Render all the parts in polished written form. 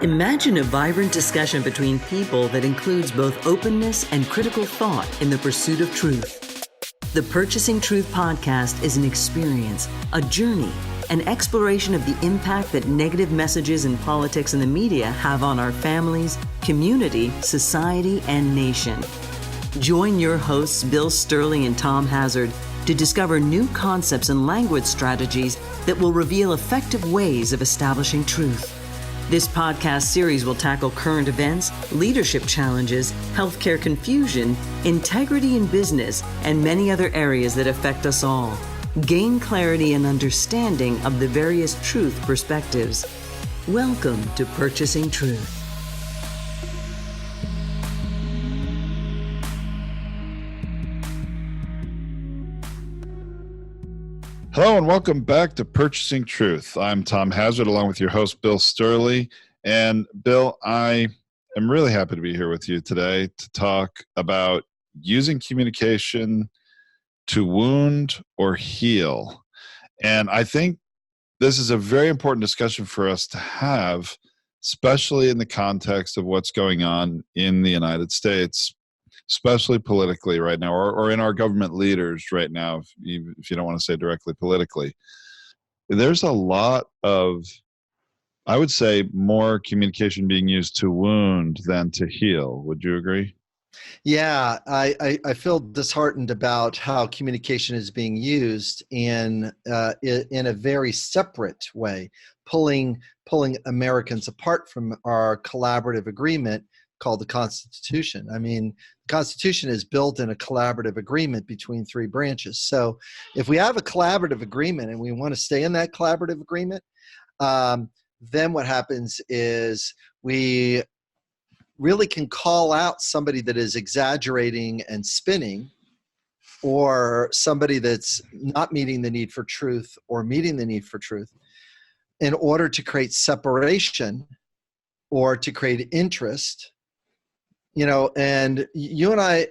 Imagine a vibrant discussion between people that includes both openness and critical thought in the pursuit of truth. The Purchasing Truth podcast is an experience, a journey, an exploration of the impact that negative messages in politics and the media have on our families, community, society, and nation. Join your hosts, Bill Stierle and Tom Hazard, to discover new concepts and language strategies that will reveal effective ways of establishing truth. This podcast series will tackle current events, leadership challenges, healthcare confusion, integrity in business, and many other areas that affect us all. Gain clarity and understanding of the various truth perspectives. Welcome to Purchasing Truth. Hello and welcome back to Purchasing Truth. I'm Tom Hazard along with your host, Bill Stierle. And Bill, I am really happy to be here with you today to talk about using communication to wound or heal. And I think this is a very important discussion for us to have, especially in the context of what's going on in the United States, especially politically right now, or in our government leaders right now, if you don't want to say directly politically. There's a lot of, I would say, more communication being used to wound than to heal. Would you agree? Yeah, I feel disheartened about how communication is being used in a very separate way, pulling Americans apart from our collaborative agreement called the Constitution. I mean, the Constitution is built in a collaborative agreement between three branches. So if we have a collaborative agreement and we want to stay in that collaborative agreement, then what happens is we really can call out somebody that is exaggerating and spinning, or somebody that's not meeting the need for truth or meeting the need for truth, in order to create separation or to create interest. You know, and you and I,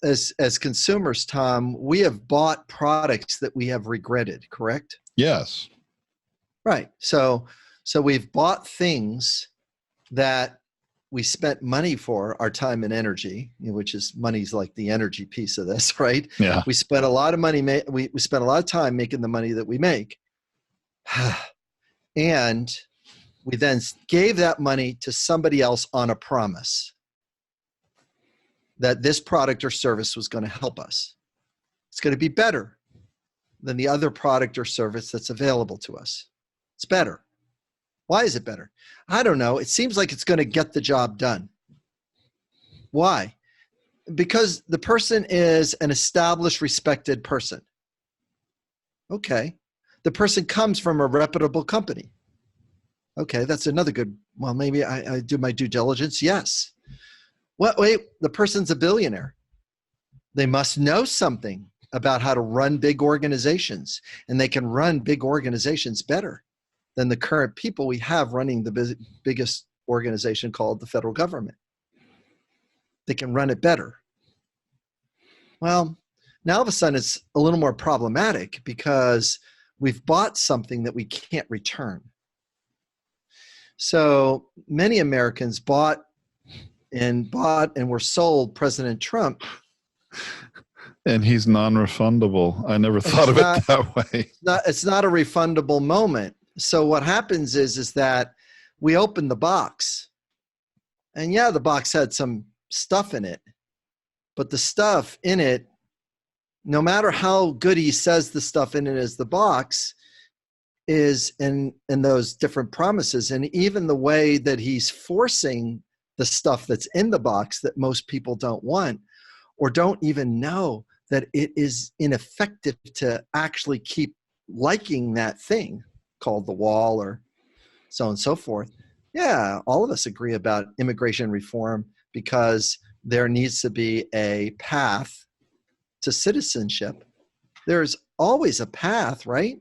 as consumers, Tom, we have bought products that we have regretted, correct? Yes. Right. So we've bought things that we spent money for, our time and energy, which is money's like the energy piece of this, right? Yeah. We spent a lot of money. We spent a lot of time making the money that we make. And we then gave that money to somebody else on a promise that this product or service was going to help us. It's going to be better than the other product or service that's available to us. It's better. Why is it better? I don't know. It seems like it's going to get the job done. Why? Because the person is an established, respected person. Okay. The person comes from a reputable company. Okay, that's another good, well, maybe I do my due diligence. Yes. Wait, the person's a billionaire. They must know something about how to run big organizations, and they can run big organizations better than the current people we have running the biggest organization called the federal government. They can run it better. Well, now all of a sudden it's a little more problematic because we've bought something that we can't return. So many Americans bought and were sold President Trump. And he's non-refundable. I never thought of it that way. It's not a refundable moment. So what happens is that we open the box, and yeah, the box had some stuff in it, but the stuff in it, no matter how good he says the stuff in it is, the box is in those different promises, and even the way that he's forcing the stuff that's in the box that most people don't want or don't even know that it is ineffective to actually keep liking that thing called the wall or so on and so forth. Yeah, all of us agree about immigration reform because there needs to be a path to citizenship. There's always a path, right?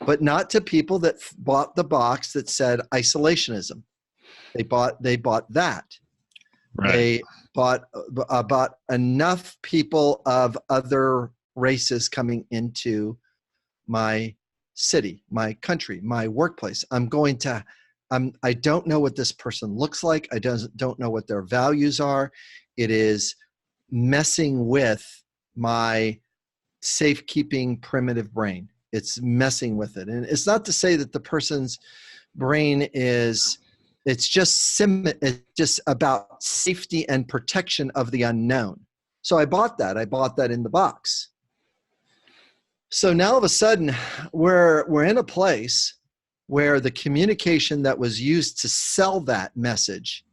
But not to people that bought the box that said isolationism. They bought that. Right. They bought about enough people of other races coming into my city, my country, my workplace. I'm going to I don't know what this person looks like. I don't know what their values are. It is messing with my safekeeping primitive brain. It's messing with it. And it's not to say that the person's brain is, it's just about safety and protection of the unknown. So I bought that in the box. So now all of a sudden we're in a place where the communication that was used to sell that message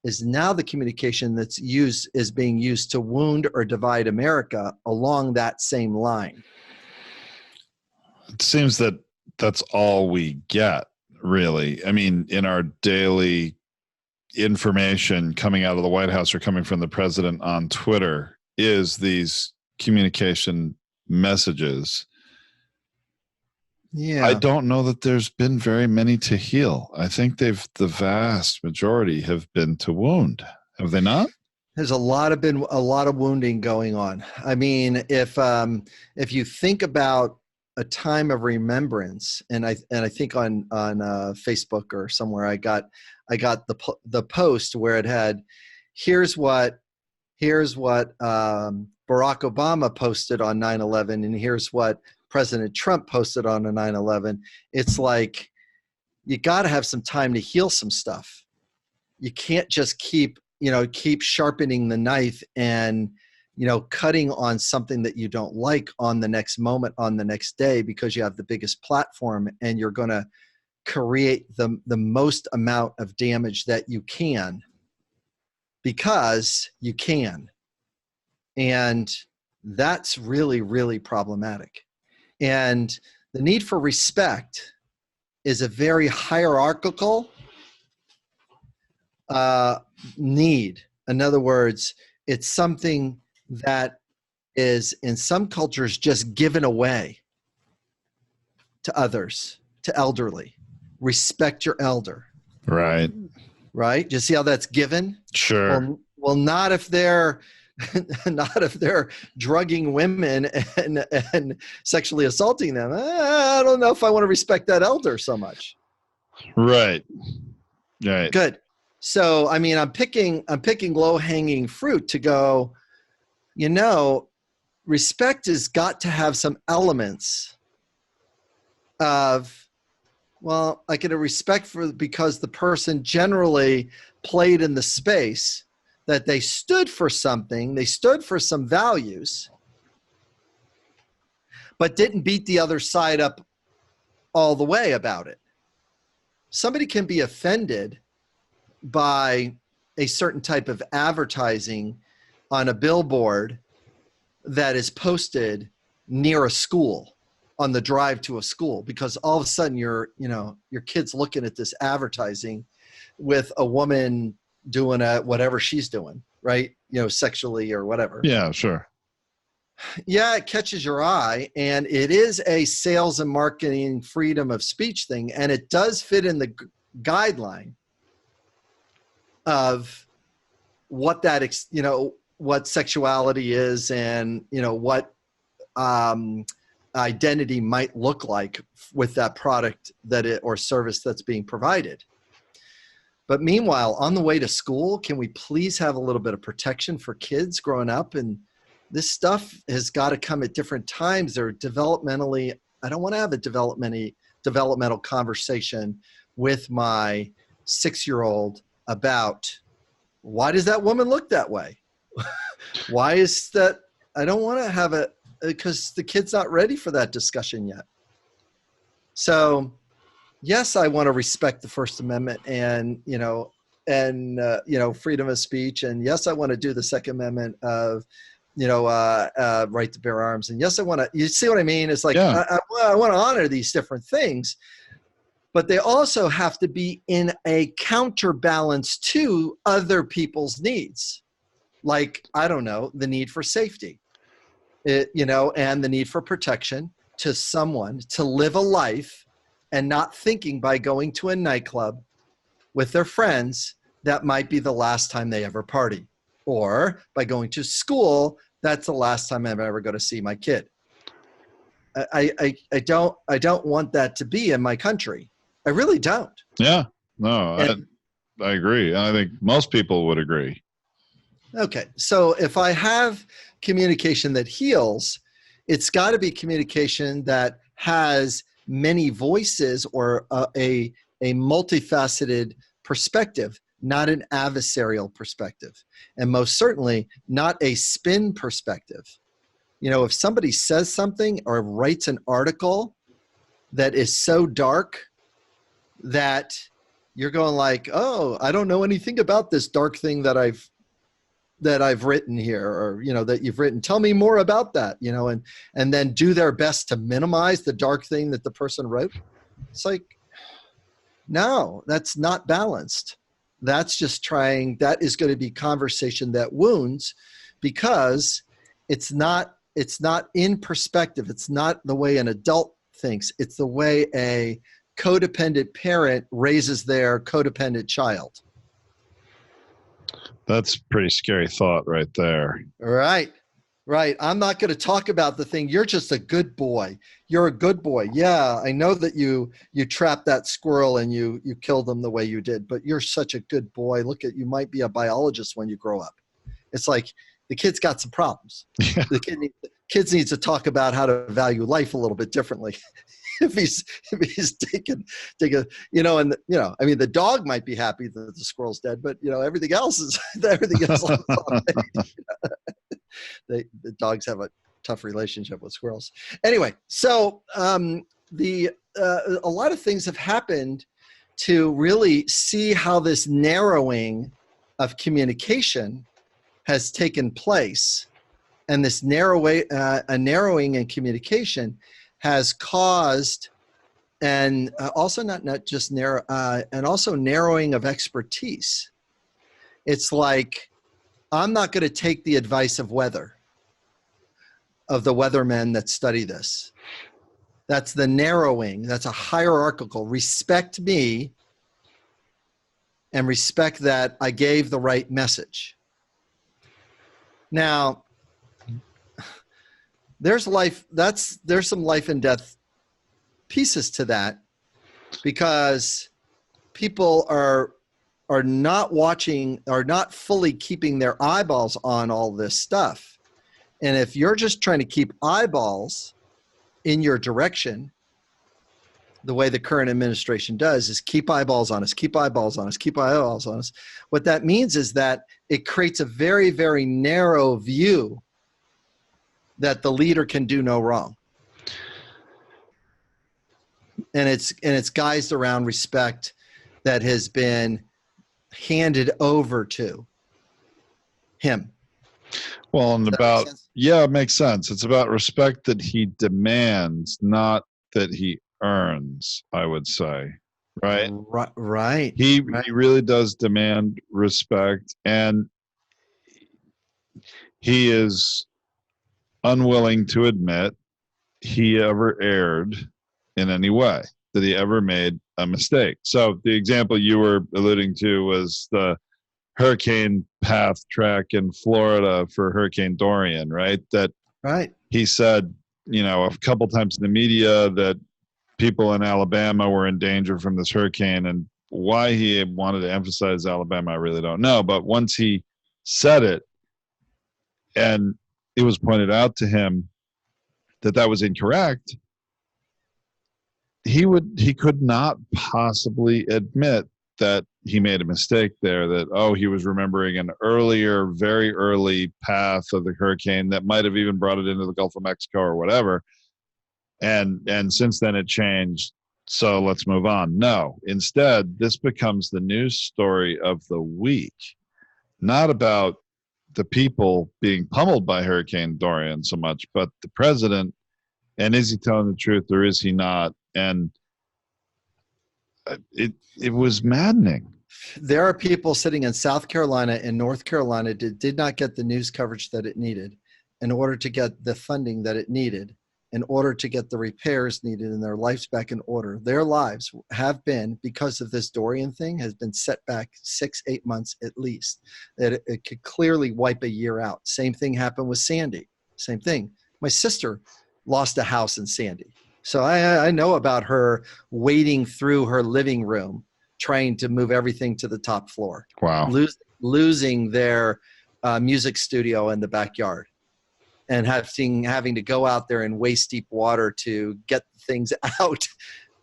is now the communication is being used to wound or divide America along that same line. It seems that that's all we get, really. I mean, in our daily information coming out of the White House or coming from the president on Twitter is these communication messages. Yeah. I don't know that there's been very many to heal. I think the vast majority have been to wound. Have they not? There's a lot of wounding going on. I mean, if you think about a time of remembrance, and I think on Facebook or somewhere I got the post where it had, here's what Barack Obama posted on 9/11, and here's what President Trump posted on a 9/11. It's like, you got to have some time to heal some stuff. You can't just keep sharpening the knife and, cutting on something that you don't like on the next moment, on the next day, because you have the biggest platform and you're going to create the most amount of damage that you can, because you can. And that's really, really problematic. And the need for respect is a very hierarchical need. In other words, it's something that is in some cultures just given away to others, to elderly. Respect your elder. Right. Right? Do you see how that's given? Sure. Well, not if they're drugging women and sexually assaulting them. I don't know if I want to respect that elder so much. Right. Right. Good. So, I mean, I'm picking low-hanging fruit to go, respect has got to have some elements of, well, I get a respect because the person generally played in the space, that they stood for something, they stood for some values, but didn't beat the other side up all the way about it. Somebody can be offended by a certain type of advertising on a billboard that is posted near a school on the drive to a school, because all of a sudden your kid's looking at this advertising with a woman doing whatever she's doing, right? Sexually or whatever. Yeah, sure. Yeah, it catches your eye, and it is a sales and marketing freedom of speech thing, and it does fit in the guideline of what that, what sexuality is, and, what identity might look like with that product or service that's being provided. But meanwhile, on the way to school, can we please have a little bit of protection for kids growing up? And this stuff has got to come at different times. They're developmentally, I don't want to have a developmental conversation with my 6-year-old about, why does that woman look that way? Why is that? I don't want to have it, because the kid's not ready for that discussion yet. So yes, I want to respect the First Amendment and freedom of speech. And yes, I want to do the Second Amendment of, right to bear arms. And yes, I want to, you see what I mean? It's like, yeah. I want to honor these different things, but they also have to be in a counterbalance to other people's needs. Like, I don't know, the need for safety, and the need for protection to someone to live a life and not thinking by going to a nightclub with their friends that might be the last time they ever party, or by going to school, that's the last time I'm ever going to see my kid. I don't want that to be in my country. I really don't. Yeah. No, And, I agree. I think most people would agree. okay, so if I have communication that heals, it's got to be communication that has many voices or a multifaceted perspective, not an adversarial perspective, and most certainly not a spin perspective. You know, if somebody says something or writes an article that is so dark that you're going like, oh, I don't know anything about this dark thing that I've written here, or, you know, that you've written, tell me more about that, you know, and then do their best to minimize the dark thing that the person wrote. It's like, no, that's not balanced. That's just trying, that is going to be conversation that wounds, because it's not in perspective. It's not the way an adult thinks. It's the way a codependent parent raises their codependent child. That's a pretty scary thought right there. Right. Right. I'm not going to talk about the thing. You're just a good boy. You're a good boy. Yeah, I know that you trapped that squirrel and you killed him the way you did, but you're such a good boy. Look at, you might be a biologist when you grow up. It's like the kid's got some problems. Yeah. The kids needs to talk about how to value life a little bit differently. if he's taking, you know, and, you know, I mean, the dog might be happy that the squirrel's dead, but, you know, everything else is the dogs have a tough relationship with squirrels. Anyway, so a lot of things have happened to really see how this narrowing of communication has taken place, and this narrowing in communication has caused, and also not just narrow, and also narrowing of expertise. It's like, I'm not going to take the advice of the weathermen that study this. That's the narrowing. That's a hierarchical. Respect me and respect that I gave the right message. Now, there's some life and death pieces to that, because people are not watching, are not fully keeping their eyeballs on all this stuff. And if you're just trying to keep eyeballs in your direction, the way the current administration does is keep eyeballs on us, keep eyeballs on us, keep eyeballs on us. What that means is that it creates a very, very narrow view that the leader can do no wrong. And it's guised around respect that has been handed over to him. Well, and about, yeah, it makes sense. It's about respect that he demands, not that he earns, I would say. Right? Right. He really does demand respect, and he is unwilling to admit he ever erred in any way, that he ever made a mistake. So the example you were alluding to was the hurricane path track in Florida for Hurricane Dorian, right? That right. He said, you know, a couple times in the media that people in Alabama were in danger from this hurricane, and why he wanted to emphasize Alabama, I really don't know. But once he said it, and it was pointed out to him that that was incorrect, he could not possibly admit that he made a mistake there, that, oh, he was remembering an earlier, very early path of the hurricane that might have even brought it into the Gulf of Mexico or whatever. And since then it changed, so let's move on. No, instead, this becomes the news story of the week, not about the people being pummeled by Hurricane Dorian so much, but the president, and is he telling the truth or is he not? And it was maddening. There are people sitting in South Carolina and North Carolina that did not get the news coverage that it needed in order to get the funding that it needed, in order to get the repairs needed and their lives back in order. Their lives have been, because of this Dorian thing, has been set back 6-8 months at least. That it could clearly wipe a year out. Same thing happened with Sandy. Same thing. My sister lost a house in Sandy. So I know about her wading through her living room trying to move everything to the top floor. Wow. Losing their music studio in the backyard, and having to go out there in waist deep water to get things out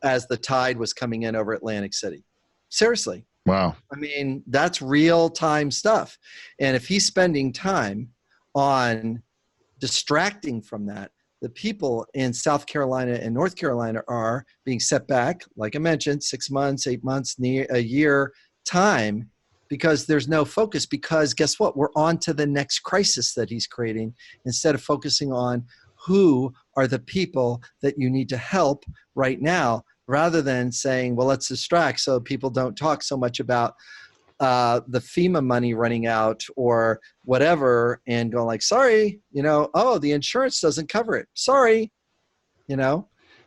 as the tide was coming in over Atlantic City. Seriously. Wow. I mean, that's real time stuff. And if he's spending time on distracting from that, the people in South Carolina and North Carolina are being set back, like I mentioned, 6 months, 8 months, a year time, because there's no focus. Because guess what? We're on to the next crisis that he's creating, instead of focusing on who are the people that you need to help right now, rather than saying, well, let's distract so people don't talk so much about the FEMA money running out or whatever, and go like, sorry, oh, the insurance doesn't cover it. Sorry,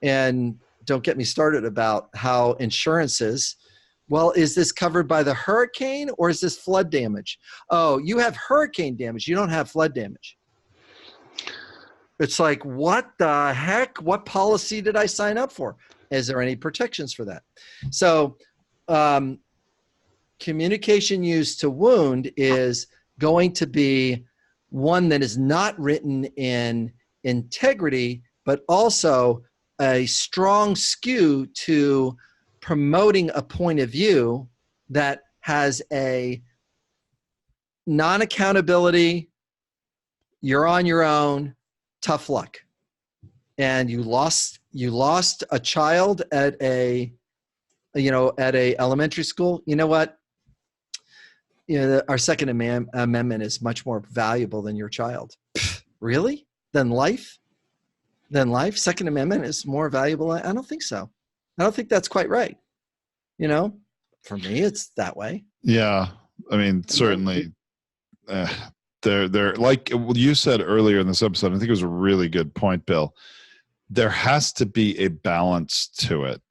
and don't get me started about how insurances, well, is this covered by the hurricane or is this flood damage? Oh, you have hurricane damage. You don't have flood damage. It's like, what the heck? What policy did I sign up for? Is there any protections for that? So communication used to wound is going to be one that is not written in integrity, but also a strong skew to promoting a point of view that has a non-accountability, you're on your own, tough luck. And you lost a child at a elementary school. You know what? Our Second Amendment is much more valuable than your child. Really? Than life? Second Amendment is more valuable? I don't think so. I don't think that's quite right. For me, it's that way. Yeah. I mean, certainly. They're like you said earlier in this episode, I think it was a really good point, Bill. There has to be a balance to it.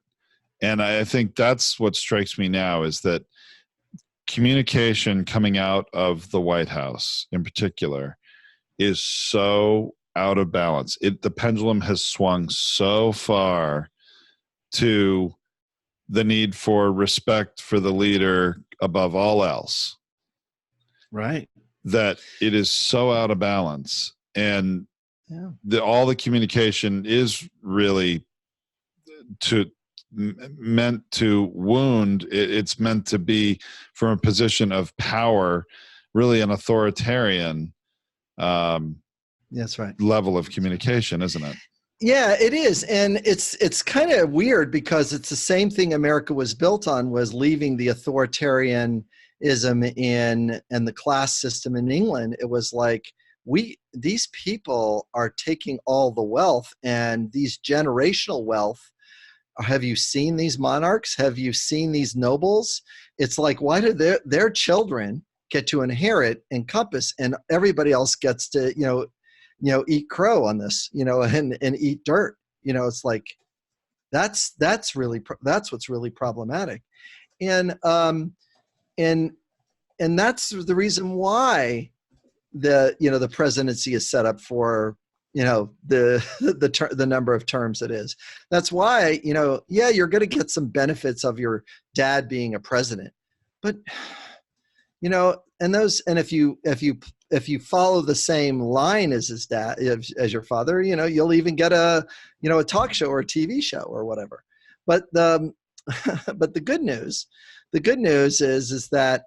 And I think that's what strikes me now, is that communication coming out of the White House in particular is so out of balance. The pendulum has swung so far to the need for respect for the leader above all else. Right. That it is so out of balance. And all the communication is really meant to wound. It's meant to be from a position of power, really an authoritarian that's right. level of communication, isn't it? Yeah, it is. And it's kind of weird, because it's the same thing America was built on, was leaving the authoritarianism and the class system in England. It was like, these people are taking all the wealth, and these generational wealth. Have you seen these monarchs? Have you seen these nobles? It's like, why do their children get to inherit and compass, and everybody else gets to, eat crow on this, and eat dirt? It's like, that's what's really problematic. And that's the reason why the presidency is set up for, the number of terms it is. That's why, you're going to get some benefits of your dad being a president, but, and if you follow the same line as his dad, as your father, you'll even get a talk show or a TV show or whatever. But but the good news is that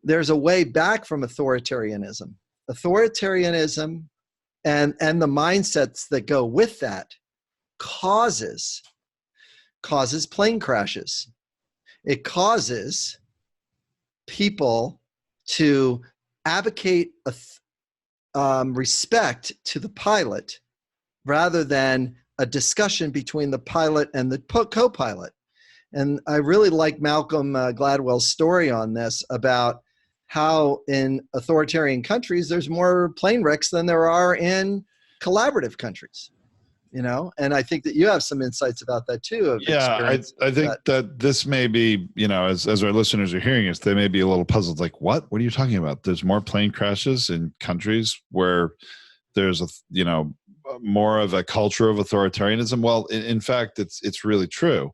there's a way back from authoritarianism. Authoritarianism and the mindsets that go with that causes plane crashes. It causes people to advocate respect to the pilot, rather than a discussion between the pilot and the co-pilot. And I really like Malcolm Gladwell's story on this, about how in authoritarian countries there's more plane wrecks than there are in collaborative countries. And I think that you have some insights about that too. I think that this may be, as our listeners are hearing us, they may be a little puzzled, like, what are you talking about? There's more plane crashes in countries where there's more of a culture of authoritarianism. Well, in fact, it's really true.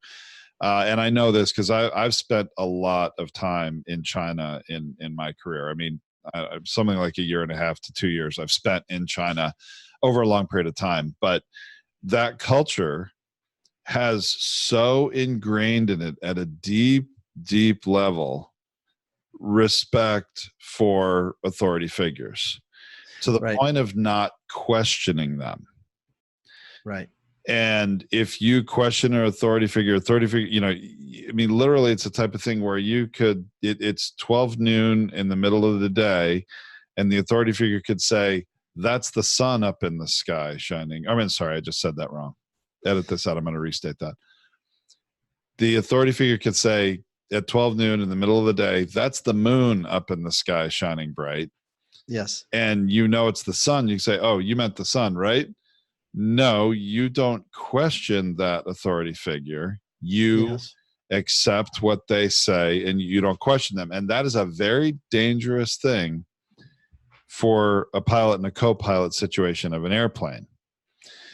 And I know this because I've spent a lot of time in China in my career. I mean, something like a year and a half to 2 years I've spent in China over a long period of time. But that culture has so ingrained in it at a deep, deep level respect for authority figures to the Right. point of not questioning them. Right. And if you question an authority figure, you know, I mean, literally it's the type of thing where you could, it's 12 noon in the middle of the day, and the authority figure could say, that's the sun up in the sky shining. I mean, sorry, I just said that wrong. Edit this out. I'm going to restate that. The authority figure could say at 12 noon in the middle of the day, that's the moon up in the sky shining bright. Yes. And you know it's the sun. You say, oh, you meant the sun, right? No, you don't question that authority figure. You accept what they say and you don't question them. And that is a very dangerous thing for a pilot and a co-pilot situation of an airplane.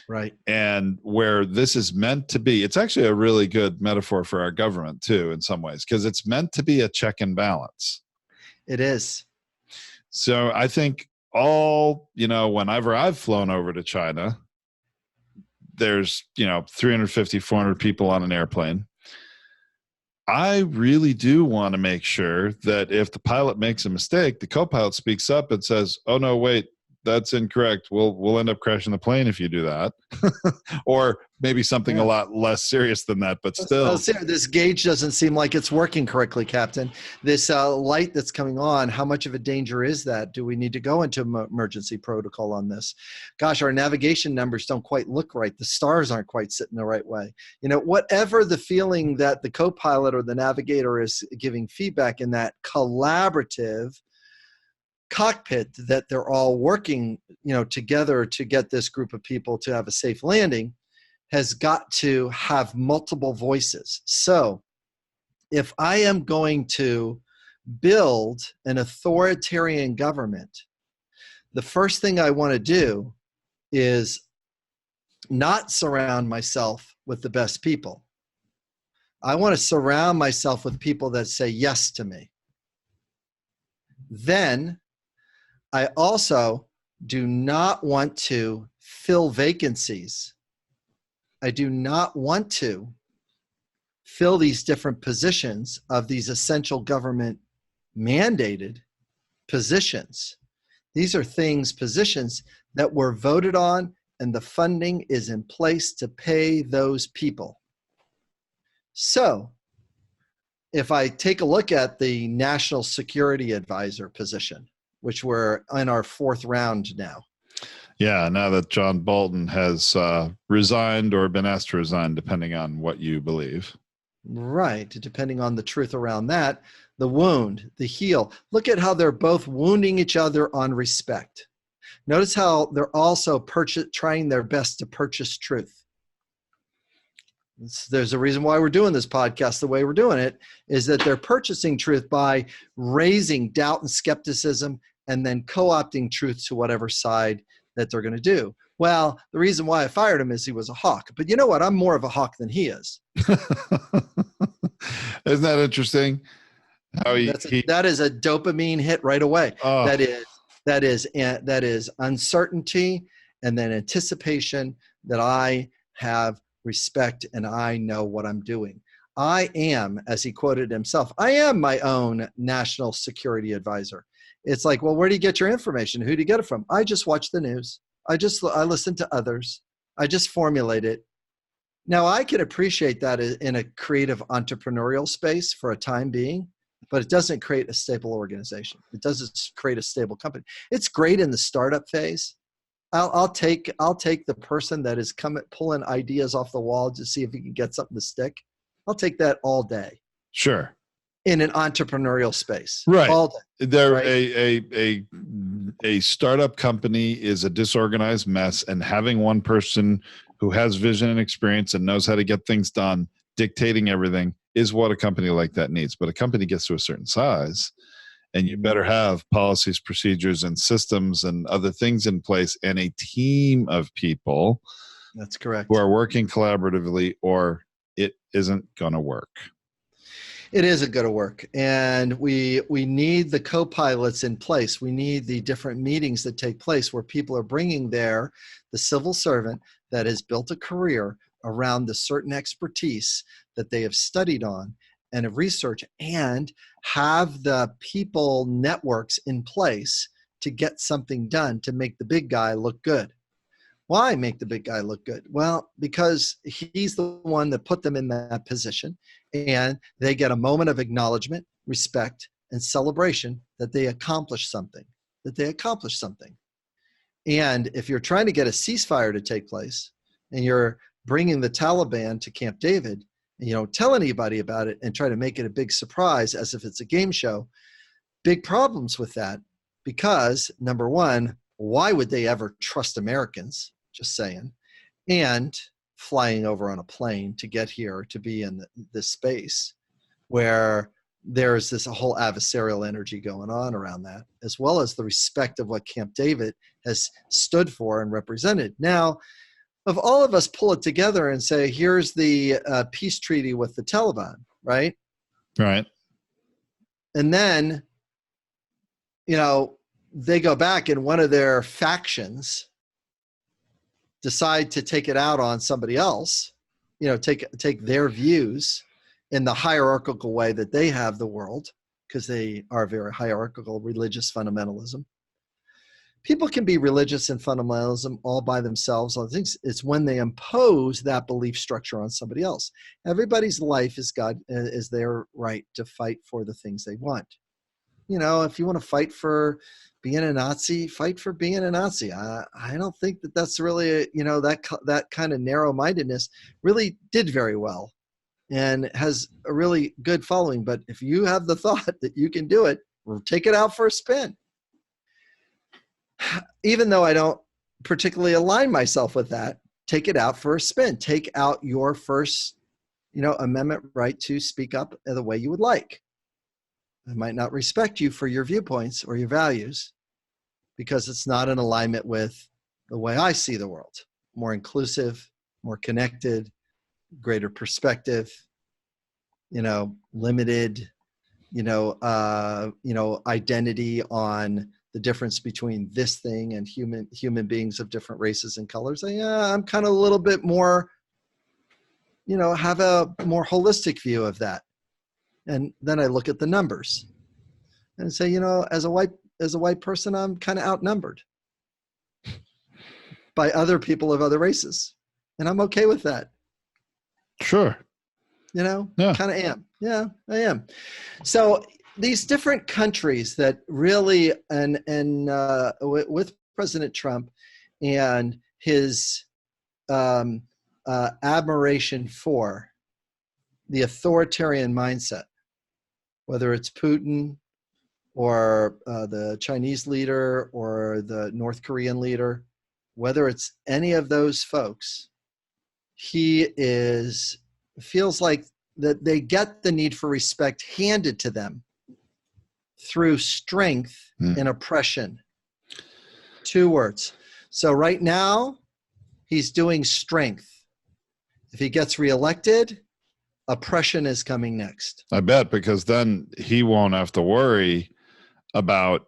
Right. And where this is meant to be, it's actually a really good metaphor for our government too, in some ways, because it's meant to be a check and balance. It is. So I think whenever I've flown over to China, there's 350, 400 people on an airplane. I really do want to make sure that if the pilot makes a mistake, the co-pilot speaks up and says, oh no, wait, that's incorrect. We'll end up crashing the plane if you do that. Or maybe something a lot less serious than that, but still. This gauge doesn't seem like it's working correctly, Captain. This light that's coming on, how much of a danger is that? Do we need to go into emergency protocol on this? Gosh, our navigation numbers don't quite look right. The stars aren't quite sitting the right way. Whatever the feeling that the co-pilot or the navigator is giving feedback in that collaborative cockpit that they're all working together to get this group of people to have a safe landing, has got to have multiple voices. So if I am going to build an authoritarian government, the first thing I want to do is not surround myself with the best people. I want to surround myself with people that say yes to me. Then I also do not want to fill vacancies. I do not want to fill these different positions of these essential government mandated positions. These are positions that were voted on, and the funding is in place to pay those people. So if I take a look at the National Security Advisor position, which we're in our 4th round now. Yeah, now that John Bolton has resigned or been asked to resign, depending on what you believe. Right, depending on the truth around that, the wound, the heal. Look at how they're both wounding each other on respect. Notice how they're also trying their best to purchase truth. There's a reason why we're doing this podcast the way we're doing it, is that they're purchasing truth by raising doubt and skepticism and then co-opting truth to whatever side that they're going to do. Well, the reason why I fired him is he was a hawk. But you know what? I'm more of a hawk than he is. Isn't that interesting? How that is a dopamine hit right away. Oh. That is uncertainty and then anticipation that I have respect and I know what I'm doing. I am, as he quoted himself, I am my own national security advisor. It's like, well, where do you get your information? Who do you get it from? I just watch the news. I listen to others. I just formulate it. Now, I can appreciate that in a creative entrepreneurial space for a time being, but it doesn't create a stable organization. It doesn't create a stable company. It's great in the startup phase. I'll take the person that is pulling ideas off the wall to see if he can get something to stick. I'll take that all day. Sure. In an entrepreneurial space. Right. All day. Right? A startup company is a disorganized mess, and having one person who has vision and experience and knows how to get things done, dictating everything, is what a company like that needs. But a company gets to a certain size, and you better have policies, procedures, and systems and other things in place, and a team of people. That's correct. Who are working collaboratively or it isn't going to work. It isn't going to work. And we need the co-pilots in place. We need the different meetings that take place where people are bringing the civil servant that has built a career around the certain expertise that they have studied on and have researched, and have the people networks in place to get something done to make the big guy look good. Why make the big guy look good? Well, because he's the one that put them in that position, and they get a moment of acknowledgement, respect, and celebration that they accomplished something, And if you're trying to get a ceasefire to take place, and you're bringing the Taliban to Camp David, and you don't tell anybody about it and try to make it a big surprise as if it's a game show, big problems with that. Because, number one, why would they ever trust Americans? Just saying. And flying over on a plane to get here, to be in this space where there's this whole adversarial energy going on around that, as well as the respect of what Camp David has stood for and represented. Now, if all of us pull it together and say, here's the peace treaty with the Taliban, right? Right. And then, they go back and one of their factions decide to take it out on somebody else, take their views in the hierarchical way that they have the world, because they are very hierarchical religious fundamentalism. People can be religious and fundamentalism all by themselves. I think it's when they impose that belief structure on somebody else. Everybody's life is their right to fight for the things they want. If you want to fight for being a Nazi, fight for being a Nazi. I don't think that's really, that kind of narrow-mindedness really did very well and has a really good following. But if you have the thought that you can do it, take it out for a spin. Even though I don't particularly align myself with that, take it out for a spin. Take out your First, Amendment right to speak up the way you would like. I might not respect you for your viewpoints or your values because it's not in alignment with the way I see the world. More inclusive, more connected, greater perspective, limited, identity on the difference between this thing and human beings of different races and colors. I'm kind of a little bit more, have a more holistic view of that. And then I look at the numbers and say, as a white person, I'm kind of outnumbered by other people of other races. And I'm okay with that. Sure. Kind of am. Yeah, I am. So these different countries that really, and with President Trump and his admiration for the authoritarian mindset, whether it's Putin or the Chinese leader or the North Korean leader, whether it's any of those folks, he feels like that they get the need for respect handed to them through strength and oppression. 2 words. So right now, he's doing strength. If he gets reelected, oppression is coming next. I bet, because then he won't have to worry about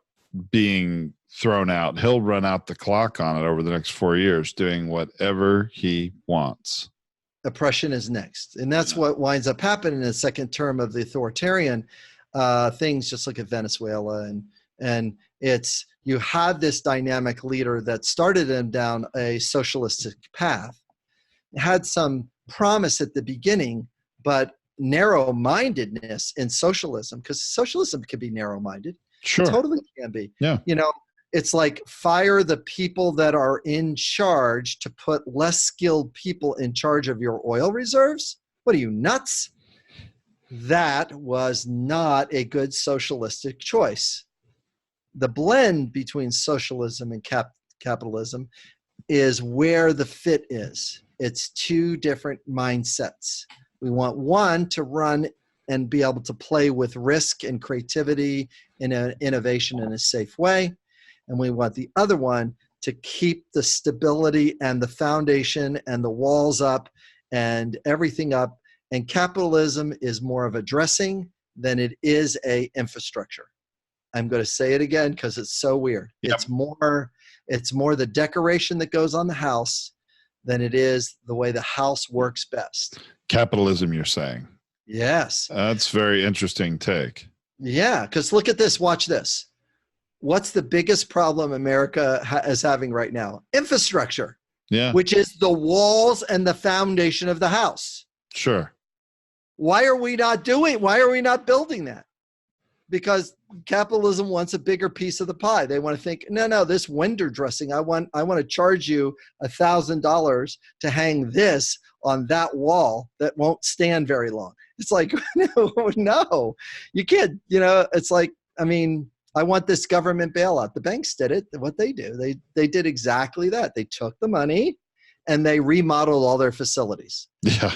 being thrown out. He'll run out the clock on it over the next 4 years, doing whatever he wants. Oppression is next. And that's what winds up happening in the second term of the authoritarian things. Just look at Venezuela. And it's, you had this dynamic leader that started him down a socialistic path. It had some promise at the beginning, but narrow-mindedness in socialism, because socialism can be narrow-minded. Sure. It totally can be. Yeah. It's like fire the people that are in charge to put less skilled people in charge of your oil reserves. What are you, nuts? That was not a good socialistic choice. The blend between socialism and capitalism is where the fit is. It's 2 different mindsets. We want one to run and be able to play with risk and creativity and innovation in a safe way. And we want the other one to keep the stability and the foundation and the walls up and everything up And capitalism is more of a dressing than it is a infrastructure. I'm going to say it again because it's so weird. Yep. It's more the decoration that goes on the house than it is the way the house works best. Capitalism, you're saying? Yes. That's very interesting take. Yeah, because look at this. Watch this. What's the biggest problem America is having right now? Infrastructure. Yeah. Which is the walls and the foundation of the house. Sure. Why are we not building that? Because capitalism wants a bigger piece of the pie. They want to think, no, this window dressing, I want to charge you $1,000 to hang this on that wall that won't stand very long. It's like, no, you can't, it's like, I want this government bailout. The banks did it. What they do, they did exactly that. They took the money and they remodeled all their facilities. Yeah.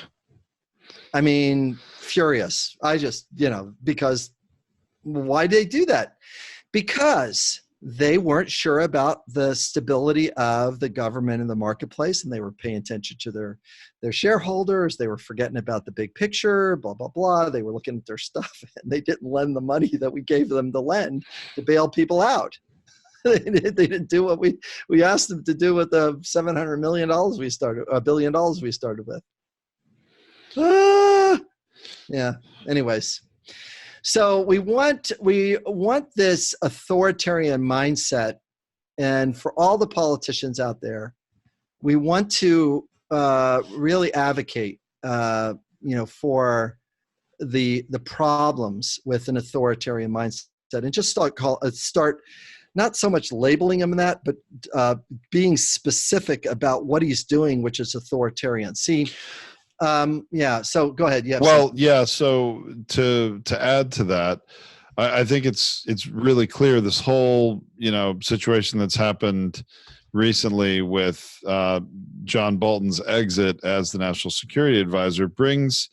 Furious. I just, because why they do that? Because they weren't sure about the stability of the government in the marketplace, and they were paying attention to their shareholders. They were forgetting about the big picture, blah, blah, blah. They were looking at their stuff, and they didn't lend the money that we gave them to lend to bail people out. They didn't do what we asked them to do with the $700 million we started, $1 billion we started with. Yeah. Anyways. So we want this authoritarian mindset, and for all the politicians out there, we want to really advocate, for the problems with an authoritarian mindset, and just start not so much labeling him that, but being specific about what he's doing, which is authoritarian. See. So go ahead. So to add to that, I think it's really clear this whole, situation that's happened recently with John Bolton's exit as the national security advisor brings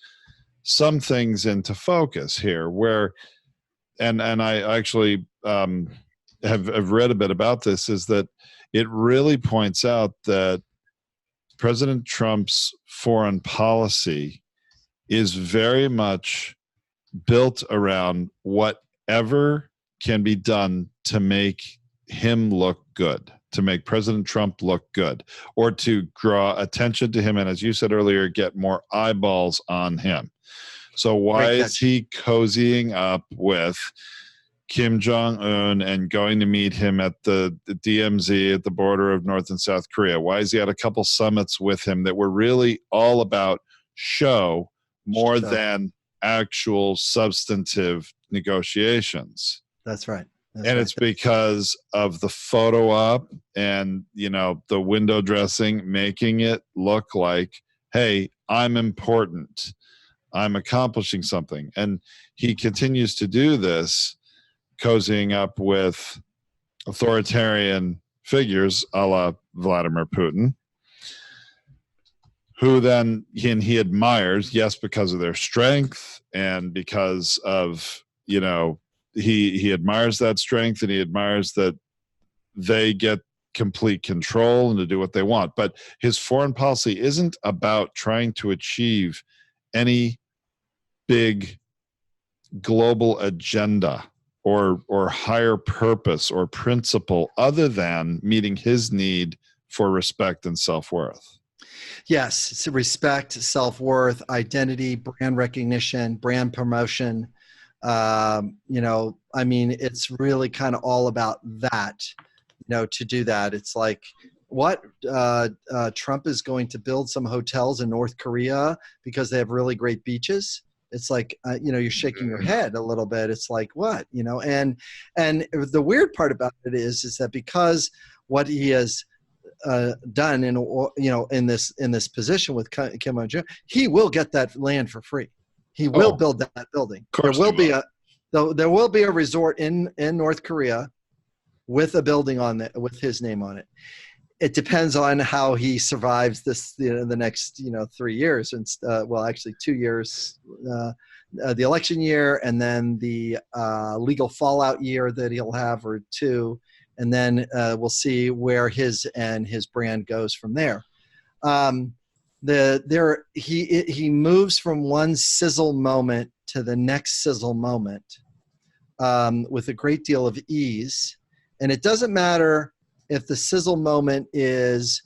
some things into focus here where, and I actually have read a bit about this, is that it really points out that President Trump's foreign policy is very much built around whatever can be done to make him look good, to make President Trump look good, or to draw attention to him, and as you said earlier, get more eyeballs on him. So why is he cozying up with Kim Jong-un and going to meet him at the DMZ at the border of North and South Korea? Why is he at a couple summits with him that were really all about show more than actual substantive negotiations? That's right. It's because of the photo op and, the window dressing, making it look like, hey, I'm important. I'm accomplishing something. And he continues to do this, cozying up with authoritarian figures a la Vladimir Putin, who then he admires, yes, because of their strength and because of, he admires that strength, and he admires that they get complete control and to do what they want. But his foreign policy isn't about trying to achieve any big global agenda or higher purpose or principle other than meeting his need for respect and self-worth. Yes, it's respect, self-worth, identity, brand recognition, brand promotion. It's really kind of all about that, to do that. It's like, what? Trump is going to build some hotels in North Korea because they have really great beaches. It's like, you're shaking your head a little bit. It's like, what, and the weird part about it is that because what he has done in this position with Kim Jong-un, he will get that land for free. He will build that building. There will be a resort in North Korea with a building on it with his name on it. It depends on how he survives this, the next, 3 years, and actually 2 years, the election year, and then the legal fallout year that he'll have, or 2, and then we'll see where his brand goes from there. He moves from one sizzle moment to the next sizzle moment with a great deal of ease. And it doesn't matter if the sizzle moment is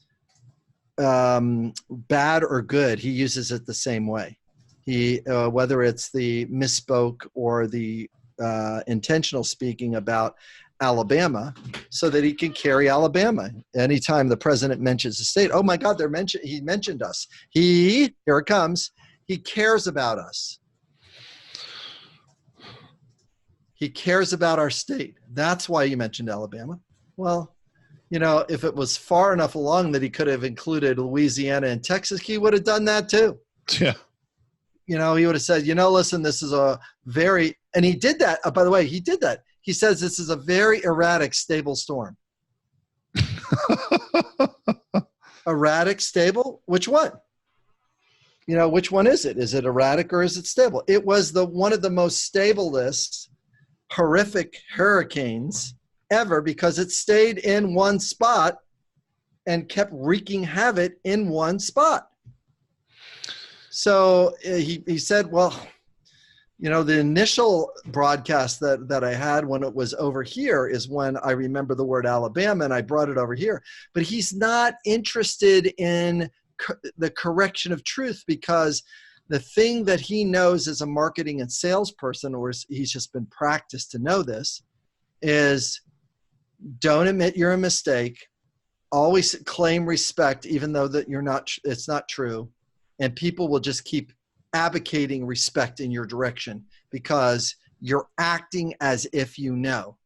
bad or good, he uses it the same way. Whether it's the misspoke or the intentional speaking about Alabama, so that he can carry Alabama. Anytime the president mentions the state, oh my God, he mentioned us. Here it comes. He cares about us. He cares about our state. That's why you mentioned Alabama. Well, if it was far enough along that he could have included Louisiana and Texas, he would have done that too. Yeah. He would have said, listen, this is a very, and he did that. By the way, he did that. He says this is a very erratic, stable storm. Erratic, stable? Which one? Which one is it? Is it erratic or is it stable? It was one of the most stablest, horrific hurricanes ever because it stayed in one spot and kept wreaking havoc in one spot. So he said, well, the initial broadcast that I had when it was over here is when I remember the word Alabama and I brought it over here. But he's not interested in the correction of truth because the thing that he knows as a marketing and salesperson, or he's just been practiced to know this, is don't admit you're a mistake. Always claim respect, even though that it's not true. And people will just keep advocating respect in your direction because you're acting as if you know.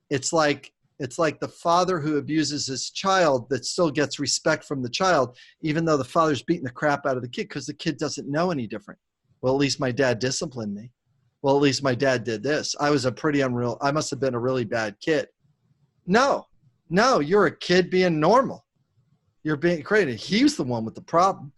It's like the father who abuses his child that still gets respect from the child, even though the father's beating the crap out of the kid because the kid doesn't know any different. Well, at least my dad disciplined me. Well, at least my dad did this. I was I must have been a really bad kid. No, you're a kid being normal. You're being created. He's the one with the problem.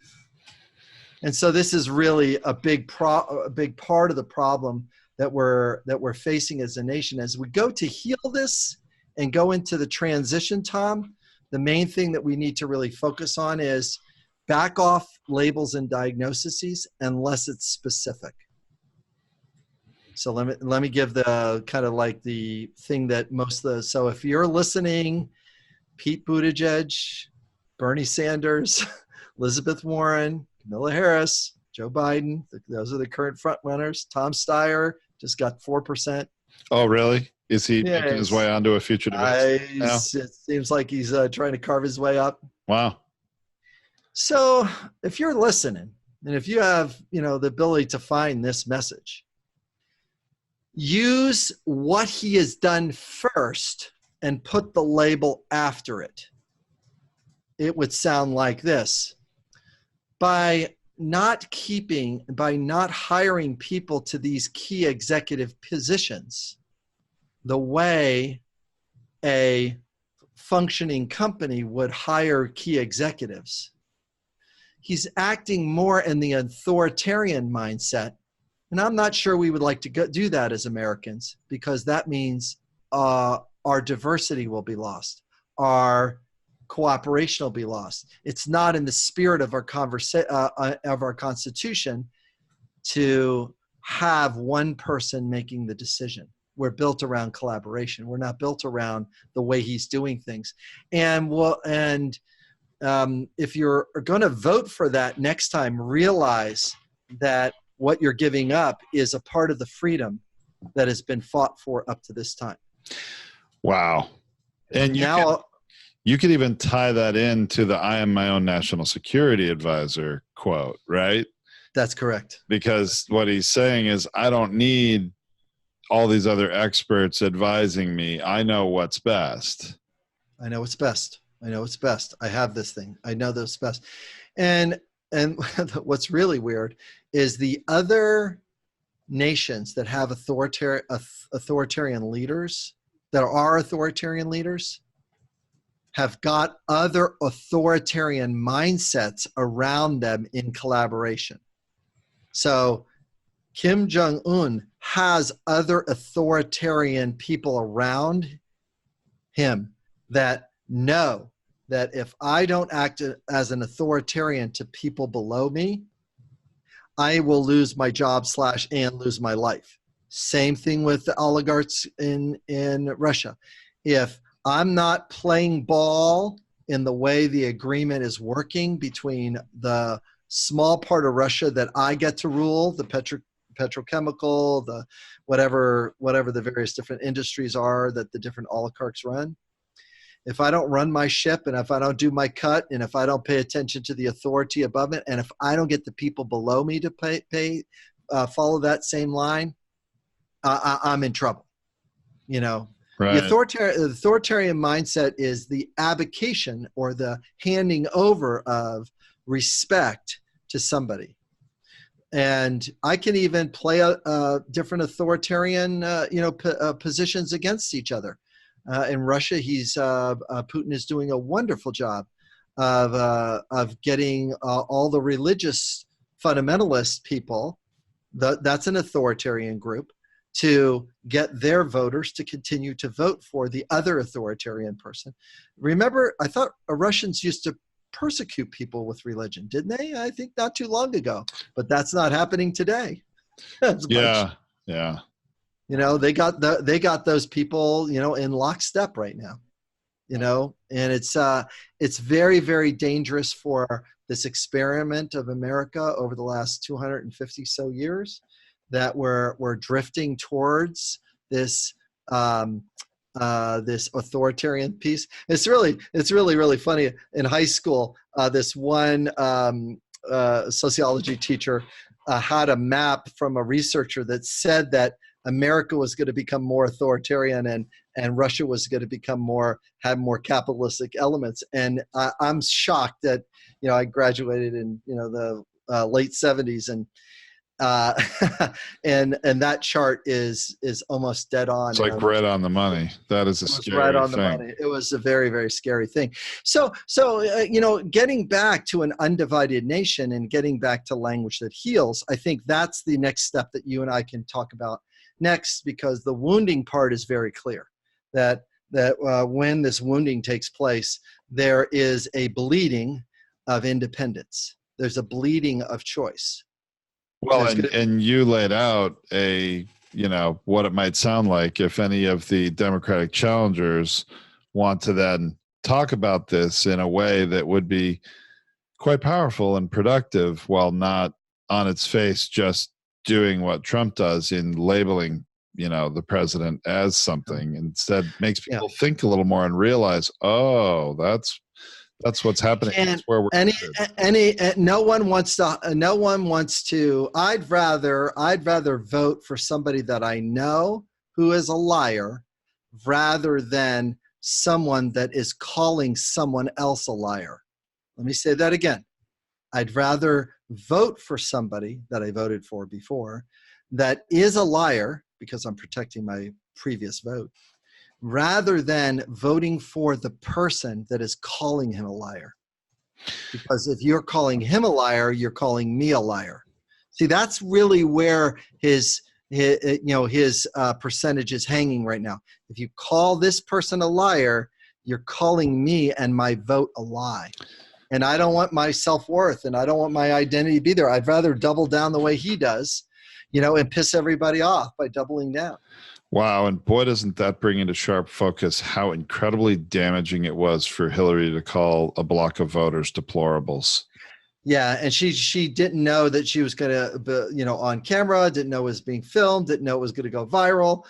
And so this is really a big part of the problem that we're facing as a nation. As we go to heal this and go into the transition, Tom, the main thing that we need to really focus on is back off labels and diagnoses unless it's specific. So let me give the kind of like the thing that so if you're listening, Pete Buttigieg, Bernie Sanders, Elizabeth Warren, Kamala Harris, Joe Biden, those are the current front runners. Tom Steyer just got 4%. Oh, really? Is he making his way onto a future debate? It seems like he's trying to carve his way up. Wow. So if you're listening, and if you have, the ability to find this message, use what he has done first and put the label after it. It would sound like this. By not hiring people to these key executive positions the way a functioning company would hire key executives, he's acting more in the authoritarian mindset. And I'm not sure we would like to do that as Americans, because that means our diversity will be lost. Our cooperation will be lost. It's not in the spirit of our Constitution to have one person making the decision. We're built around collaboration. We're not built around the way he's doing things. And if you're going to vote for that next time, realize that what you're giving up is a part of the freedom that has been fought for up to this time. Wow. And you could even tie that into the "I am my own national security advisor" quote, right? That's correct. Because what he's saying is, I don't need all these other experts advising me. I know what's best. I know what's best. I have this thing. I know what's best. And what's really weird is the other nations that have authoritarian leaders, that are authoritarian leaders, have got other authoritarian mindsets around them in collaboration. So Kim Jong-un has other authoritarian people around him that know that if I don't act as an authoritarian to people below me, I will lose my job and lose my life. Same thing with the oligarchs in Russia. If I'm not playing ball in the way the agreement is working between the small part of Russia that I get to rule, the petrochemical, the whatever the various different industries are that the different oligarchs run, if I don't run my ship, and if I don't do my cut, and if I don't pay attention to the authority above it, and if I don't get the people below me to follow that same line, I'm in trouble. You know, Right. The authoritarian mindset is the abdication or the handing over of respect to somebody. And I can even play different authoritarian, positions against each other. In Russia, Putin is doing a wonderful job of getting all the religious fundamentalist people, that's an authoritarian group, to get their voters to continue to vote for the other authoritarian person. Remember, I thought Russians used to persecute people with religion, didn't they? I think not too long ago, but that's not happening today. Yeah. You know, they got those people, in lockstep right now, and it's very, very dangerous for this experiment of America over the last 250 so years, that we're drifting towards this this authoritarian piece. It's really funny. In high school, this one sociology teacher had a map from a researcher that said that America was going to become more authoritarian and Russia was going to have more capitalistic elements. And I'm shocked that, I graduated in, the late 70s, and and that chart is almost dead on. It's like right on the money. That is a scary right on thing. The money. It was a very, very scary thing. So getting back to an undivided nation and getting back to language that heals, I think that's the next step that you and I can talk about next, because the wounding part is very clear. That when this wounding takes place, there is a bleeding of independence. There's a bleeding of choice. Well, and you laid out what it might sound like if any of the Democratic challengers want to then talk about this in a way that would be quite powerful and productive, while not on its face just doing what Trump does in labeling, the president as something. Instead, makes people think a little more and realize, oh, that's what's happening. That's where we're no one wants to. I'd rather vote for somebody that I know who is a liar, rather than someone that is calling someone else a liar. Let me say that again. I'd rather vote for somebody that I voted for before that is a liar, because I'm protecting my previous vote, rather than voting for the person that is calling him a liar. Because if you're calling him a liar, you're calling me a liar. See, that's really where his percentage is hanging right now. If you call this person a liar, you're calling me and my vote a lie. And I don't want my self-worth and I don't want my identity to be there. I'd rather double down the way he does, and piss everybody off by doubling down. Wow. And boy, doesn't that bring into sharp focus how incredibly damaging it was for Hillary to call a block of voters deplorables. Yeah. And she didn't know that she was going to be, on camera, didn't know it was being filmed, didn't know it was going to go viral.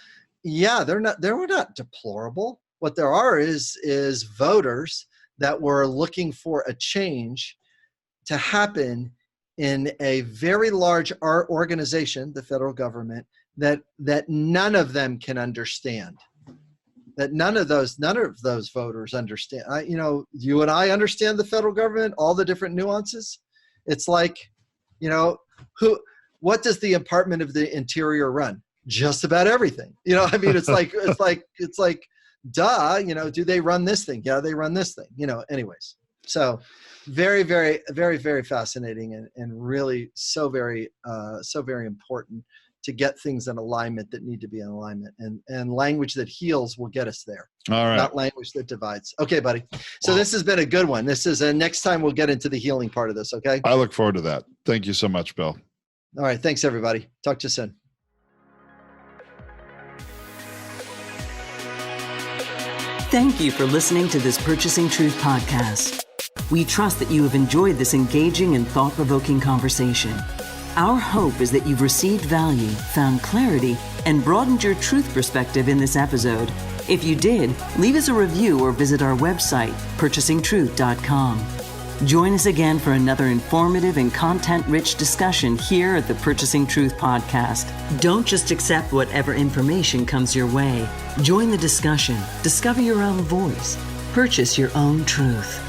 Yeah. They were not deplorable. What there are is voters that were looking for a change to happen in a very large organization, the federal government, that none of them can understand. That none of those voters understand. You and I understand the federal government, all the different nuances. It's like, what does the Department of the Interior run? Just about everything. It's like, duh, do they run this thing? Yeah, they run this thing, anyways. So Very, very, very, very fascinating, and really so very important to get things in alignment that need to be in alignment. And language that heals will get us there. All right. Not language that divides. Okay, buddy. So this has been a good one. This is next time we'll get into the healing part of this. Okay. I look forward to that. Thank you so much, Bill. All right. Thanks, everybody. Talk to you soon. Thank you for listening to this Purchasing Truth podcast. We trust that you have enjoyed this engaging and thought-provoking conversation. Our hope is that you've received value, found clarity, and broadened your truth perspective in this episode. If you did, leave us a review or visit our website, purchasingtruth.com. Join us again for another informative and content-rich discussion here at the Purchasing Truth podcast. Don't just accept whatever information comes your way. Join the discussion. Discover your own voice. Purchase your own truth.